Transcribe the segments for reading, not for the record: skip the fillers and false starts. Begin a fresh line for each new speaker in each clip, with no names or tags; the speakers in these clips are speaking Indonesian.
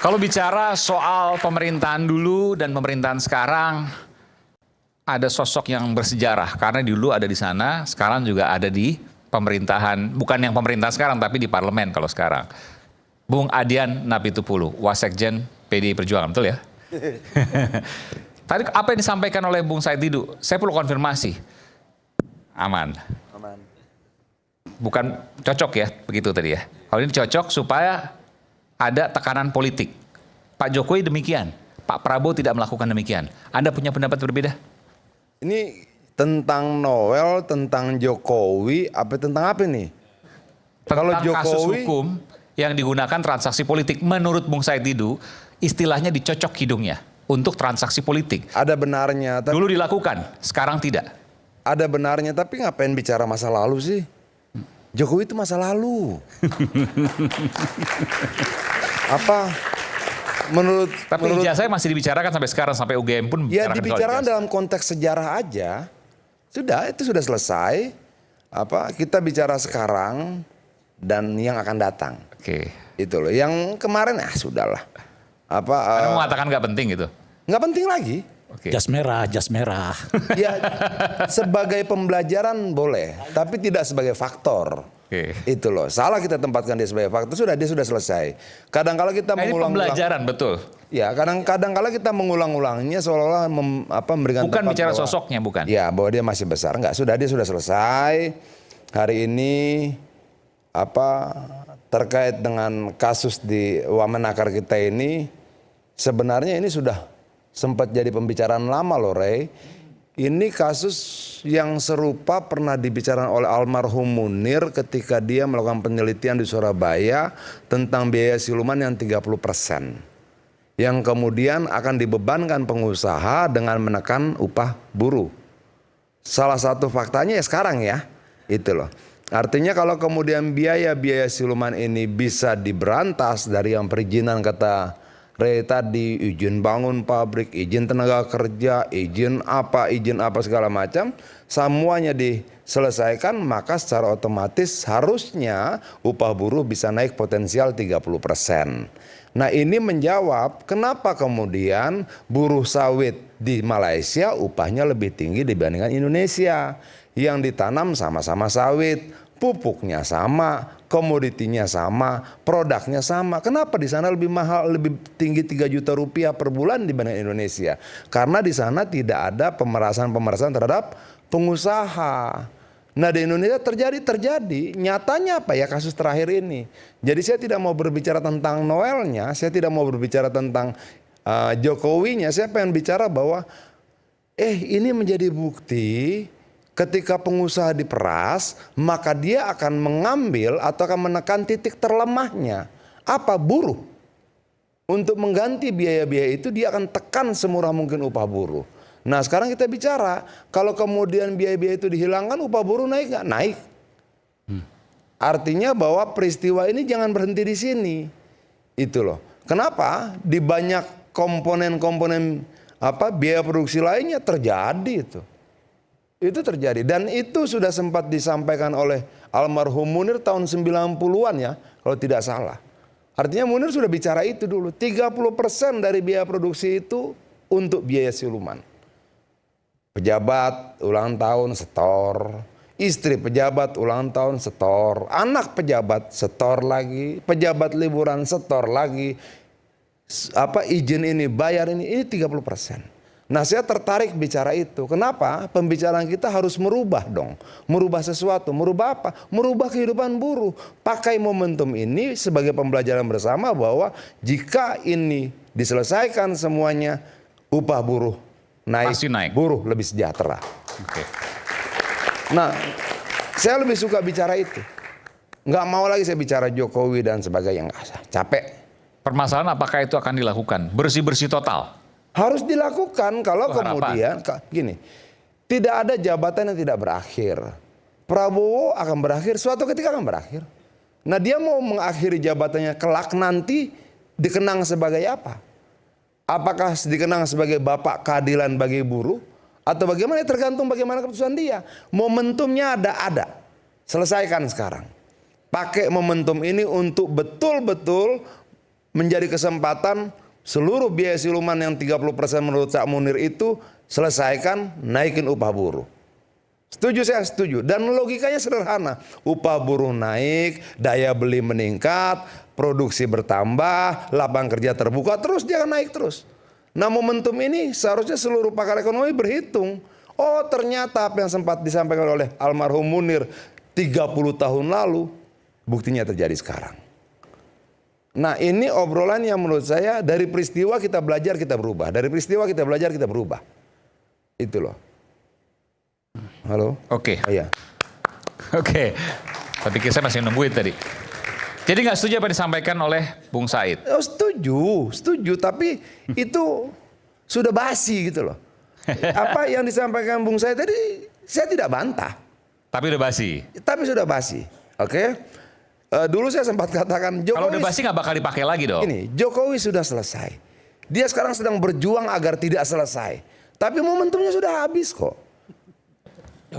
Kalau bicara soal pemerintahan dulu dan pemerintahan sekarang, ada sosok yang bersejarah karena dulu ada di sana, sekarang juga ada di pemerintahan, bukan yang pemerintahan sekarang tapi di parlemen kalau sekarang. Bung Adian Napitupulu, Wasekjen PDI Perjuangan, betul ya? Tadi apa yang disampaikan oleh Bung Said Didu, saya perlu konfirmasi. Aman.
Aman.
Bukan cocok ya, begitu tadi ya. Kalau ini cocok supaya ada tekanan politik. Pak Jokowi demikian, Pak Prabowo tidak melakukan demikian. Anda punya pendapat berbeda?
Ini tentang Noel, tentang Jokowi, apa tentang apa nih?
Tentang kasus hukum yang digunakan transaksi politik. Menurut Bung Said Didu, istilahnya dicocok hidungnya untuk transaksi politik.
Ada benarnya.
Dulu dilakukan, sekarang tidak.
Ada benarnya, tapi ngapain bicara masa lalu sih? Jokowi itu masa lalu. Apa?
Tapi ijazah masih dibicarakan sampai sekarang, sampai UGM pun
ya dibicarakan dalam konteks sejarah aja. Sudah, itu sudah selesai. Apa? Kita bicara sekarang dan yang akan datang.
Oke.
Itu loh. Yang kemarin sudahlah. Apa?
Anda mengatakan nggak penting gitu?
Nggak penting lagi.
Okay.
Jas merah, jas merah.
Ya, sebagai pembelajaran boleh, tapi tidak sebagai faktor.
Okay.
Itu loh. Salah kita tempatkan dia sebagai faktor. Dia sudah selesai. Kadang-kala kita mengulang-ulang.
Pembelajaran betul.
Ya, kadang-kala kita mengulang-ulangnya seolah-olah memberikan.
Bukan bicara
bahwa,
sosoknya, bukan.
Ya, bahwa dia masih besar. Enggak, dia sudah selesai. Hari ini terkait dengan kasus di Wamenakar kita ini, sebenarnya ini sudah sempat jadi pembicaraan lama loh, Ray. Ini kasus yang serupa pernah dibicarakan oleh almarhum Munir ketika dia melakukan penelitian di Surabaya tentang biaya siluman yang 30%. Yang kemudian akan dibebankan pengusaha dengan menekan upah buruh. Salah satu faktanya ya sekarang ya, itu loh. Artinya kalau kemudian biaya-biaya siluman ini bisa diberantas dari yang perizinan kata Ray tadi, izin bangun pabrik, izin tenaga kerja, izin apa segala macam, semuanya diselesaikan, maka secara otomatis harusnya upah buruh bisa naik potensial 30%. Nah, ini menjawab kenapa kemudian buruh sawit di Malaysia upahnya lebih tinggi dibandingkan Indonesia yang ditanam sama-sama sawit, pupuknya sama, komoditinya sama, produknya sama. Kenapa di sana lebih mahal, lebih tinggi 3 juta rupiah per bulan dibanding Indonesia? Karena di sana tidak ada pemerasan terhadap pengusaha. Nah, di Indonesia terjadi. Nyatanya apa ya kasus terakhir ini? Jadi saya tidak mau berbicara tentang Noelnya, saya tidak mau berbicara tentang Jokowinya. Saya pengen bicara bahwa ini menjadi bukti. Ketika pengusaha diperas, maka dia akan mengambil atau akan menekan titik terlemahnya. Apa? Buruh. Untuk mengganti biaya-biaya itu dia akan tekan semurah mungkin upah buruh. Nah, sekarang kita bicara, kalau kemudian biaya-biaya itu dihilangkan, upah buruh naik nggak? Naik. Artinya bahwa peristiwa ini jangan berhenti di sini. Itu loh. Kenapa? Di banyak komponen-komponen biaya produksi lainnya terjadi itu. Itu terjadi dan itu sudah sempat disampaikan oleh almarhum Munir tahun 90-an ya, kalau tidak salah. Artinya Munir sudah bicara itu dulu, 30% dari biaya produksi itu untuk biaya siluman. Pejabat ulang tahun setor, istri pejabat ulang tahun setor, anak pejabat setor lagi, pejabat liburan setor lagi. Izin ini, bayar ini 30%. Nah, saya tertarik bicara itu. Kenapa? Pembicaraan kita harus merubah dong. Merubah sesuatu. Merubah apa? Merubah kehidupan buruh. Pakai momentum ini sebagai pembelajaran bersama bahwa jika ini diselesaikan semuanya, upah buruh naik.
Pasti naik.
Buruh lebih sejahtera.
Okay.
Nah, saya lebih suka bicara itu. Nggak mau lagi saya bicara Jokowi dan sebagainya. Nggak, capek.
Permasalahan apakah itu akan dilakukan? Bersih-bersih total?
Harus dilakukan kalau kemudian gini, tidak ada jabatan yang tidak berakhir. Prabowo akan berakhir, suatu ketika akan berakhir. Nah, dia mau mengakhiri jabatannya kelak nanti dikenang sebagai apa? Apakah dikenang sebagai bapak keadilan bagi buruh atau bagaimana? Tergantung bagaimana keputusan dia. Momentumnya ada. Selesaikan sekarang. Pakai momentum ini untuk betul-betul menjadi kesempatan seluruh biaya siluman yang 30% menurut Cak Munir itu selesaikan, naikin upah buruh. Setuju, saya setuju. Dan logikanya sederhana. Upah buruh naik, daya beli meningkat, produksi bertambah, lapangan kerja terbuka, terus dia akan naik terus. Nah, momentum ini seharusnya seluruh pakar ekonomi berhitung. Oh, ternyata apa yang sempat disampaikan oleh almarhum Munir 30 tahun lalu, buktinya terjadi sekarang. Nah, ini obrolan yang menurut saya dari peristiwa kita belajar, kita berubah. Dari peristiwa kita belajar, kita berubah. Itu loh. Halo?
Oke.
Iya.
Oke. Tapi saya masih nungguin tadi. Jadi nggak setuju apa yang disampaikan oleh Bung Said?
Oh, setuju. Tapi itu sudah basi gitu loh. Apa yang disampaikan Bung Said tadi, saya tidak bantah.
Tapi udah basi.
Tapi sudah basi. Oke. Dulu saya sempat katakan Jokowi.
Kalau udah basi nggak bakal dipakai lagi dong.
Ini Jokowi sudah selesai. Dia sekarang sedang berjuang agar tidak selesai. Tapi momentumnya sudah habis kok.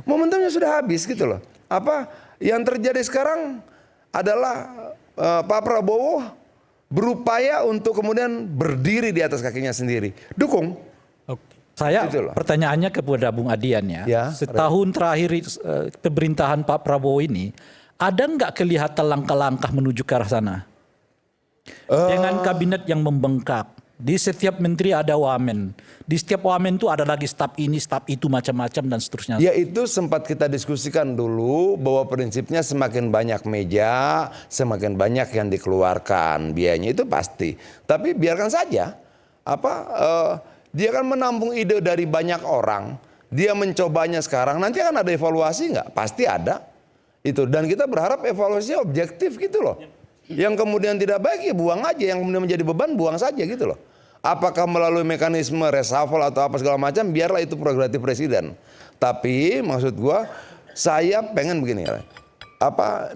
Momentumnya sudah habis gitu loh. Apa yang terjadi sekarang adalah Pak Prabowo berupaya untuk kemudian berdiri di atas kakinya sendiri. Dukung.
Saya
Gitu loh.
pertanyaannya kepada Bung Adian ya.
Ya,
Setahun terakhir pemerintahan Pak Prabowo ini, ada nggak kelihatan langkah-langkah menuju ke arah sana? Dengan kabinet yang membengkak. Di setiap menteri ada wamen. Di setiap wamen itu ada lagi staf ini, staf itu, macam-macam dan seterusnya.
Ya, itu sempat kita diskusikan dulu bahwa prinsipnya semakin banyak meja, semakin banyak yang dikeluarkan biayanya, itu pasti. Tapi biarkan saja. Dia kan menampung ide dari banyak orang. Dia mencobanya sekarang. Nanti akan ada evaluasi nggak? Pasti ada. Itu, dan kita berharap evaluasinya objektif gitu loh. Yang kemudian tidak baik ya buang aja, yang kemudian menjadi beban buang saja gitu loh. Apakah melalui mekanisme reshuffle atau apa segala macam, biarlah itu prerogatif presiden. Tapi maksud gua, saya pengen begini ya.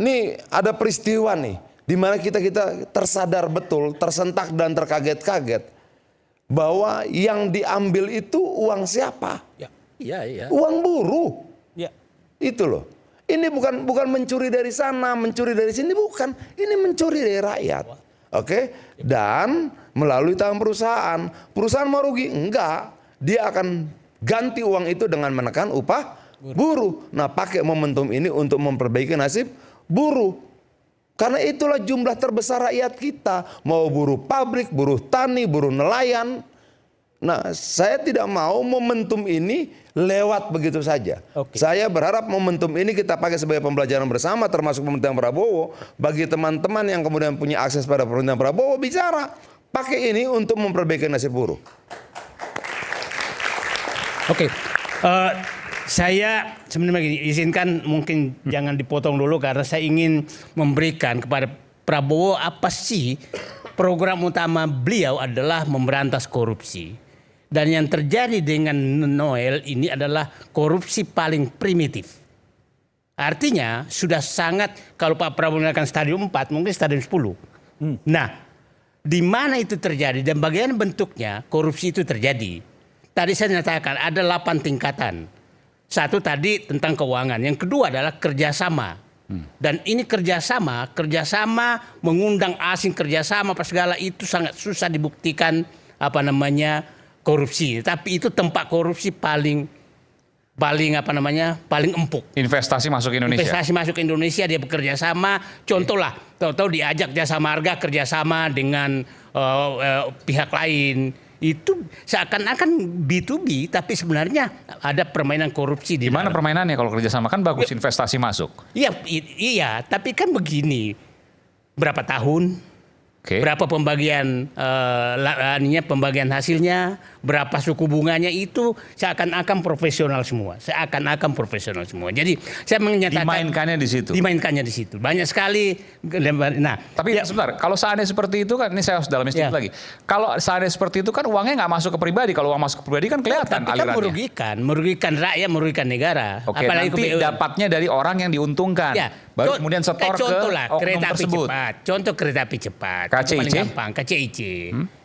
Nih ada peristiwa nih di mana kita tersadar betul, tersentak dan terkaget-kaget bahwa yang diambil itu uang siapa?
Iya.
Uang buruh.
Ya.
Itu loh. Ini bukan mencuri dari sana, mencuri dari sini, bukan. Ini mencuri dari rakyat. Oke? Dan melalui tangan perusahaan. Perusahaan mau rugi? Enggak. Dia akan ganti uang itu dengan menekan upah buruh. Nah, pakai momentum ini untuk memperbaiki nasib buruh. Karena itulah jumlah terbesar rakyat kita. Mau buruh pabrik, buruh tani, buruh nelayan. Nah, saya tidak mau momentum ini lewat begitu saja. Saya berharap momentum ini kita pakai sebagai pembelajaran bersama, termasuk pemerintahan Prabowo. Bagi teman-teman yang kemudian punya akses pada pemerintahan Prabowo, bicara. Pakai ini untuk memperbaiki nasib buruh.
Oke. Saya sebenarnya begini, izinkan mungkin jangan dipotong dulu karena saya ingin memberikan kepada Prabowo apa sih program utama beliau adalah memberantas korupsi. Dan yang terjadi dengan Noel ini adalah korupsi paling primitif. Artinya sudah sangat, kalau Pak Prabowo mengatakan stadium 4, mungkin stadium 10. Nah, di mana itu terjadi dan bagaimana bentuknya korupsi itu terjadi. Tadi saya nyatakan ada 8 tingkatan. Satu tadi tentang keuangan, yang kedua adalah kerjasama. Dan ini kerjasama mengundang asing, kerjasama apa segala itu sangat susah dibuktikan korupsi. Tapi itu tempat korupsi paling empuk.
Investasi masuk Indonesia.
Investasi masuk Indonesia, dia bekerja sama. Contoh lah, tahu-tahu diajak Jasa Marga kerjasama dengan pihak lain. Itu seakan-akan B2B, tapi sebenarnya ada permainan korupsi di
Gimana
dalam.
permainannya kalau kerjasama? Kan bagus investasi masuk.
Iya, tapi kan begini, berapa tahun?
Oke.
Berapa pembagian pembagian hasilnya, berapa suku bunganya, itu seakan-akan profesional semua. Jadi saya menyatakan
Dimainkannya di situ.
Dimainkannya di situ. Banyak sekali. Nah,
Tapi sebentar, kalau seandainya seperti itu kan, ini saya harus dalami sedikit lagi. Kalau seandainya seperti itu kan uangnya nggak masuk ke pribadi. Kalau uang masuk ke pribadi kan kelihatan
tapi kan
alirannya.
merugikan rakyat, merugikan negara.
Oke,
Apalagi
nanti dapatnya dari orang yang diuntungkan.
Ya,
Baru kemudian setor ke
contoh lah,
oknum
kereta api
tersebut.
cepat. Contoh kereta api cepat. Itu
KCIC?
paling gampang, KCIC.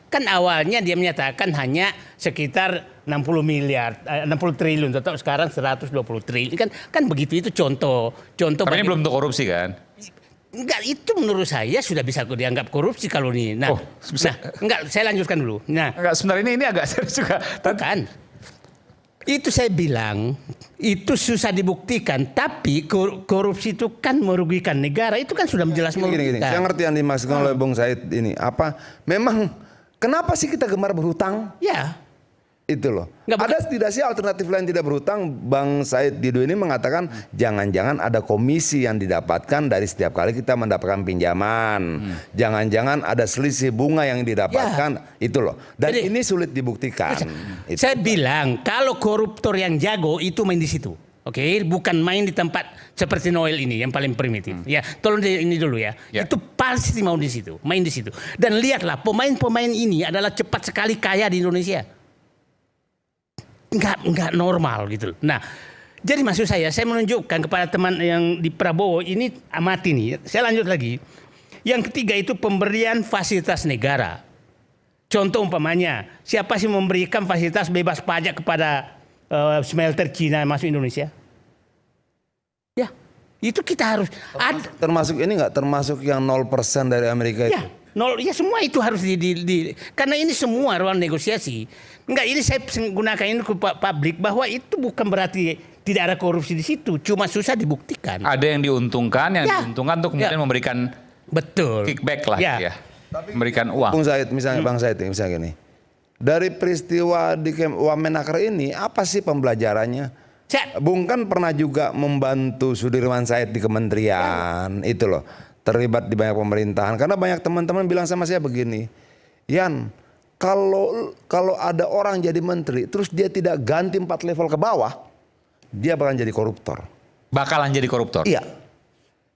Kan awalnya dia menyatakan hanya sekitar 60 triliun, tetap sekarang 120 triliun. Kan begitu, itu contoh.
Tapi ini belum untuk korupsi kan?
Enggak, itu menurut saya sudah bisa dianggap korupsi kalau ini. Nah,
Oh, bisa.
enggak, saya lanjutkan dulu. Nah,
Enggak, sebenarnya ini agak serius juga.
kan itu saya bilang itu susah dibuktikan, tapi korupsi itu kan merugikan negara, itu kan sudah jelas
Gini,
merugikan.
saya ngerti yang dimaksudkan oleh Bung Said ini. Apa? Memang kenapa sih kita gemar berhutang?
Ya,
Itu loh.
Nggak,
Ada tidak sih alternatif lain tidak berhutang? Bang Said Didu ini mengatakan jangan-jangan ada komisi yang didapatkan dari setiap kali kita mendapatkan pinjaman. Jangan-jangan ada selisih bunga yang didapatkan. Itu loh. Dan
Jadi-
ini sulit dibuktikan. Itu.
saya bilang kalau koruptor yang jago itu main di situ. Oke, bukan main di tempat seperti Noel ini yang paling primitif. Ya, tolong ini dulu ya.
Ya.
Itu pasti mau di situ, main di situ. Dan lihatlah pemain-pemain ini adalah cepat sekali kaya di Indonesia. Enggak normal gitu. Nah, jadi maksud saya menunjukkan kepada teman yang di Prabowo ini amati nih. Saya lanjut lagi. Yang ketiga itu pemberian fasilitas negara. Contoh umpamanya, siapa sih memberikan fasilitas bebas pajak kepada smelter Cina yang masuk Indonesia? Ya, itu kita harus ada.
Termasuk ini nggak? Termasuk yang 0% dari Amerika itu?
Ya, nol, ya semua itu harus karena ini semua ruang negosiasi. Enggak, ini saya gunakan ini ke publik bahwa itu bukan berarti tidak ada korupsi di situ, cuma susah dibuktikan.
Ada yang diuntungkan, yang
Ya.
diuntungkan tuh kemudian
Ya.
memberikan
Betul.
kickback lah
Ya.
ya. Memberikan uang.
Bung Said, misalnya Bang Said misalnya gini. Dari peristiwa di Wamenakar ini apa sih pembelajarannya? Bung kan pernah juga membantu Sudirman Said di kementerian, itu loh. Terlibat di banyak pemerintahan karena banyak teman-teman bilang sama saya begini. Yan, kalau ada orang jadi menteri terus dia tidak ganti 4 level ke bawah, dia bakal jadi koruptor.
Bakalan jadi koruptor.
Iya.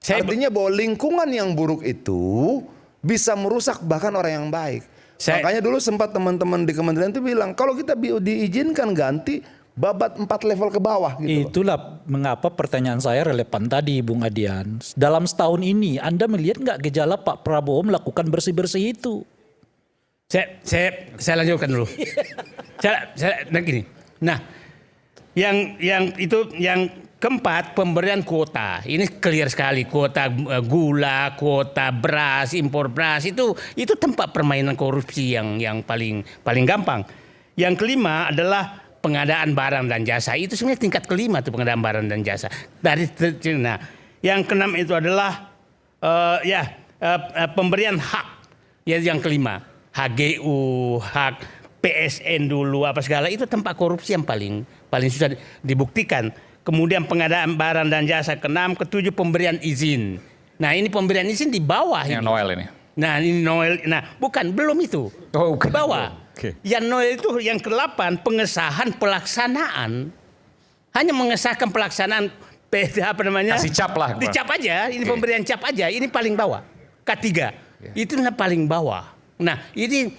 Artinya bahwa lingkungan yang buruk itu bisa merusak bahkan orang yang baik. Makanya dulu sempat teman-teman di kementerian itu bilang kalau kita diizinkan ganti babat 4 level ke bawah gitu.
Itulah mengapa pertanyaan saya relevan tadi Bung Adian. Dalam setahun ini Anda melihat nggak gejala Pak Prabowo melakukan bersih-bersih itu?
Saya lanjutkan dulu. Nah gini. Nah, yang keempat pemberian kuota. Ini clear sekali, kuota gula, kuota beras, impor beras itu tempat permainan korupsi yang paling gampang. Yang kelima adalah pengadaan barang dan jasa. Itu sebenarnya tingkat kelima tuh pengadaan barang dan jasa. Nah, yang keenam itu adalah pemberian hak. Ya, yang kelima. HGU, hak PSN dulu apa segala itu tempat korupsi yang paling susah dibuktikan. Kemudian pengadaan barang dan jasa keenam, ketujuh pemberian izin. Nah, ini pemberian izin di bawah
Yang
ini.
Noel ini.
Nah, ini Noel. Nah, belum itu.
Oh, bukan.
Di bawah.
Oke.
Yang Noel itu yang ke-8 pengesahan pelaksanaan. Hanya mengesahkan pelaksanaan apa namanya?
Kasih cap lah.
Dicap aja, ini
Oke.
pemberian cap aja, ini paling bawah. K3. Itu paling bawah. Nah, ini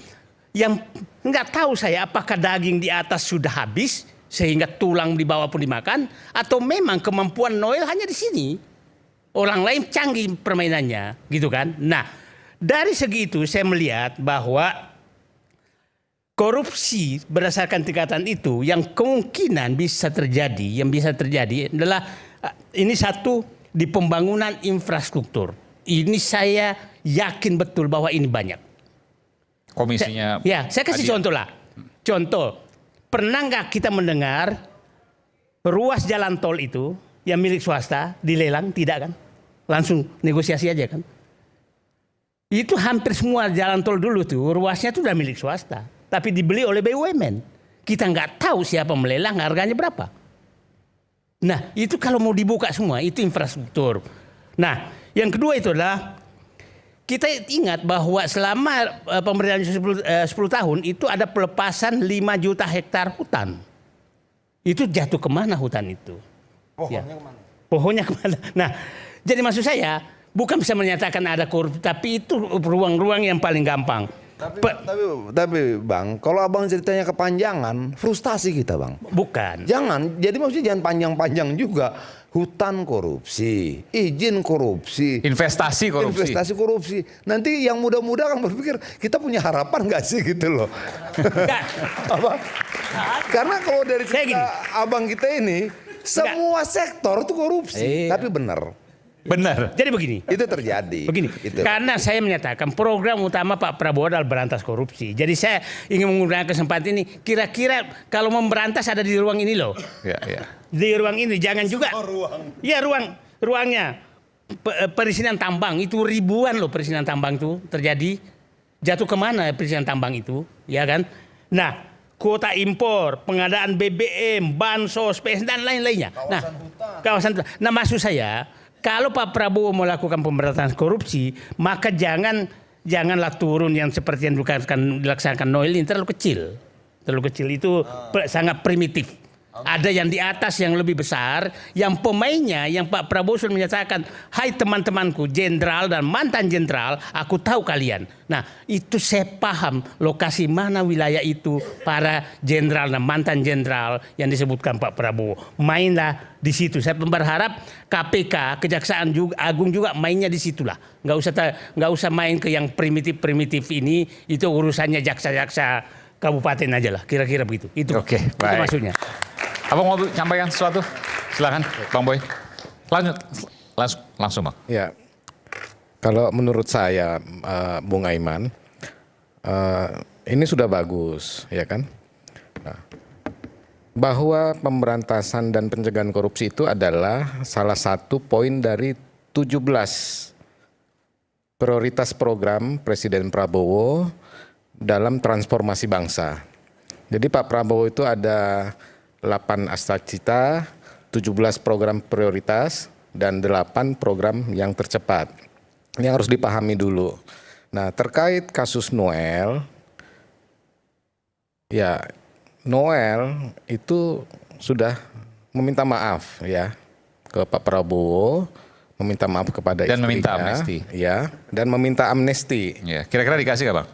yang nggak tahu saya apakah daging di atas sudah habis sehingga tulang di bawah pun dimakan atau memang kemampuan Noel hanya di sini. Orang lain canggih permainannya, gitu kan? Nah, dari segi itu saya melihat bahwa korupsi berdasarkan tingkatan itu yang kemungkinan bisa terjadi, adalah ini satu di pembangunan infrastruktur. Ini saya yakin betul bahwa ini banyak.
Komisinya.
Saya kasih
tadi.
contoh lah. Contoh, pernah nggak kita mendengar ruas jalan tol itu yang milik swasta dilelang? Tidak kan? Langsung negosiasi aja kan? Itu hampir semua jalan tol dulu tuh ruasnya tuh udah milik swasta, tapi dibeli oleh BUMN. Kita nggak tahu siapa melelang, harganya berapa. Nah, itu kalau mau dibuka semua itu infrastruktur. Nah, yang kedua itu adalah kita ingat bahwa selama pemerintahan 10 tahun itu ada pelepasan 5 juta hektar hutan. Itu jatuh kemana hutan itu? Pohonnya kemana? Nah, jadi maksud saya bukan bisa menyatakan ada korupsi, tapi itu ruang-ruang yang paling gampang.
Tapi Bang, kalau Abang ceritanya kepanjangan, frustasi kita Bang.
Bukan.
Jangan, jadi maksudnya jangan panjang-panjang juga. Hutan korupsi, izin korupsi,
Investasi korupsi.
investasi korupsi. Nanti yang muda-muda kan berpikir kita punya harapan nggak sih gitu loh. Apa? Karena kalau dari
Kayak
cerita abang kita ini semua sektor itu korupsi, tapi benar.
Benar.
Jadi begini.
Itu terjadi.
Begini,
Itu.
karena saya menyatakan program utama Pak Prabowo adalah berantas korupsi. Jadi saya ingin menggunakan kesempatan ini, kira-kira kalau memberantas ada di ruang ini loh.
Ya, ya.
Di ruang ini, jangan juga. Ya ruangnya. Perizinan tambang, itu ribuan loh perizinan tambang itu terjadi. Jatuh kemana perizinan tambang itu, ya kan? Nah, kuota impor, pengadaan BBM, bansos, PS, dan lain-lainnya. Kawasan hutan. Nah, maksud saya, kalau Pak Prabowo melakukan pemberantasan korupsi, maka janganlah turun yang seperti yang dilaksanakan Noel ini terlalu kecil. Terlalu kecil itu sangat primitif. Ada yang di atas yang lebih besar, yang pemainnya, yang Pak Prabowo sudah menyatakan, hai teman-temanku, jenderal dan mantan jenderal, aku tahu kalian. Nah, itu saya paham lokasi mana wilayah itu para jenderal dan mantan jenderal yang disebutkan Pak Prabowo. Mainlah di situ. Saya berharap KPK, Kejaksaan Agung juga mainnya di situlah. Nggak usah main ke yang primitif-primitif ini, itu urusannya jaksa-jaksa kabupaten aja lah, kira-kira begitu. Itu,
Oke,
itu
baik.
maksudnya.
Abang mau sampaikan sesuatu? Silakan, Bang Boy. Langsung Bang.
Ya, kalau menurut saya, Bung Aiman, ini sudah bagus, ya kan? Nah, bahwa pemberantasan dan pencegahan korupsi itu adalah salah satu poin dari 17 prioritas program Presiden Prabowo dalam transformasi bangsa. Jadi Pak Prabowo itu ada 8 astacita, 17 program prioritas, dan 8 program yang tercepat. Ini harus dipahami dulu. Nah, terkait kasus Noel, ya Noel itu sudah meminta maaf ya ke Pak Prabowo, meminta maaf kepada
Dan
istrinya,
meminta amnesti.
ya, dan meminta amnesti.
Ya, kira-kira dikasih nggak Bang?